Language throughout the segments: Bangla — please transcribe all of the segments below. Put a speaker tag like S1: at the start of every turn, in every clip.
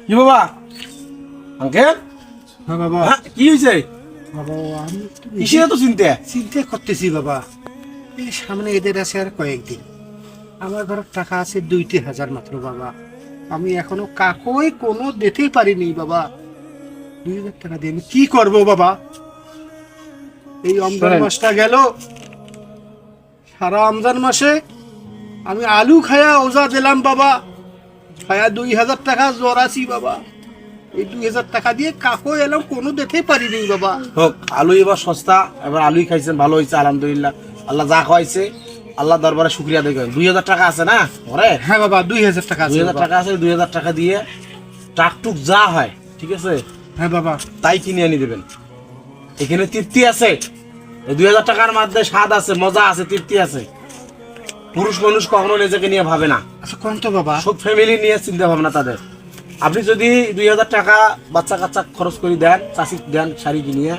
S1: কি বাবা আঙ্কেল?
S2: হ্যাঁ বাবা।
S1: কি হয়েছে?
S2: বাবা আমি
S1: কিসে এত চিন্তা?
S2: চিন্তা করতেছি বাবা, এই সামনে এদের আছে আর কয়েকদিন, আমার ঘরে টাকা আছে 2,000 মাত্র বাবা। আমি এখনো কাকই কোনো দিতেই পারিনি বাবা। 2,000 টাকা দিয়ে আমি কি করবো বাবা? এই রমজান
S1: শোনেন।
S2: মাসটা গেল, সারা রমজান মাসে আমি আলু খায়া ওজা দিলাম বাবা, খায়া 2,000 টাকা জরাছি বাবা। এই 2,000 টাকা দিয়ে কাকো এলাম কোনো দিতেই পারিনি বাবা।
S1: হোক, আলু এবার সস্তা, এবার আলুই খাইছেন, ভালো হয়েছে আলহামদুলিল্লাহ। আল্লাহ যা খাওয়াইছে আল্লাহ দরবারে শুক্রিয়া আদায় করেন। 2,000 টাকা আছে না ঘরে?
S2: হ্যাঁ বাবা 2,000 টাকা আছে
S1: 2,000
S2: বাবা।
S1: টাকা আছে। 2,000 টাকা দিয়ে টাকটুক যা হয়, ঠিক আছে,
S2: হ্যাঁ বাবা।
S1: তাই কিনে আনি দেবেন। এখানে তৃপ্তি আছে, এই 2,000 টাকার মধ্যে স্বাদ আছে, মজা আছে, তৃপ্তি আছে। পুরুষ মানুষ কখনো নিজেকে নিয়ে ভাবে না,
S2: আচ্ছা কোন তো বাবা।
S1: সব ফ্যামিলি নিয়ে চিন্তা ভাবনা তাদের। আপনি যদি 2,000 টাকা বাচ্চা কাচ্চা খরচ করে দেন, চাষি দেন শাড়ি কিনিয়ে,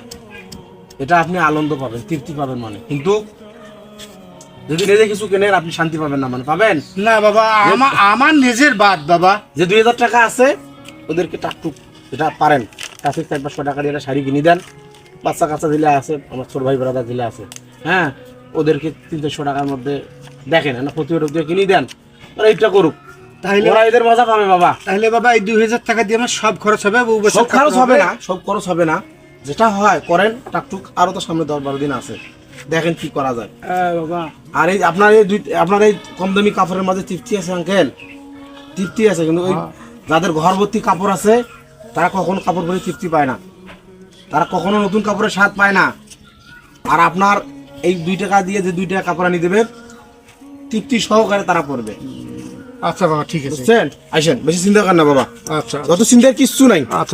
S1: এটা আপনি আনন্দ পাবেন, তৃপ্তি পাবেন মানে। কিন্তু যদি নিজে কিছু কেনেন আপনি শান্তি পাবেন না, মানে পাবেন
S2: না বাবা, আমার নিজের বাদ বাবা।
S1: যে 2,000 টাকা আছে ওদেরকে টাকটুক যেটা পারেন কাছে 400-500 টাকা দিয়ে একটা শাড়ি কিনে দেন। বাচ্চা কাচ্চা দিলে আছে, আমার ছোট ভাই ব্রাদার দিলে আছে, হ্যাঁ, ওদেরকে 300 টাকার মধ্যে দেখেন না প্রতিটা দিয়ে কিনে দেন, ওরা এইটা করুক,
S2: তাহলে
S1: ওরা এদের মজা পাবে বাবা।
S2: তাহলে বাবা এই 2,000 টাকা দিয়ে আমার সব খরচ হবে? বউ বাচ্চা
S1: সব খরচ হবে না, সব খরচ হবে না, যেটা হয় করেন টাকটুক। আরো তো সামনে 10-12 দিন আছে, দেখেন কি করা যায়।
S2: হ্যাঁ বাবা।
S1: আর এই আপনার এই কম দামি কাপড়ের মাঝে তৃপ্তি আছে আঙ্কেল, তৃপ্তি আছে। কিন্তু ওই যাদের ঘর ভর্তি কাপড় আছে তারা কখনো কাপড় পরে তৃপ্তি পায় না, তারা কখনো নতুন কাপড়ের স্বাদ পায় না। আর আপনার এই 2 টাকা দিয়ে যে 2 টাকা কাপড় আনি দেবে, তৃপ্তি সহকারে তারা পরবে।
S2: আচ্ছা বাবা ঠিক আছে।
S1: বুঝছেন? আসেন, বেশি চিন্তা করেন না বাবা,
S2: আচ্ছা
S1: যত চিন্তার কিচ্ছু নাই।
S2: আচ্ছা।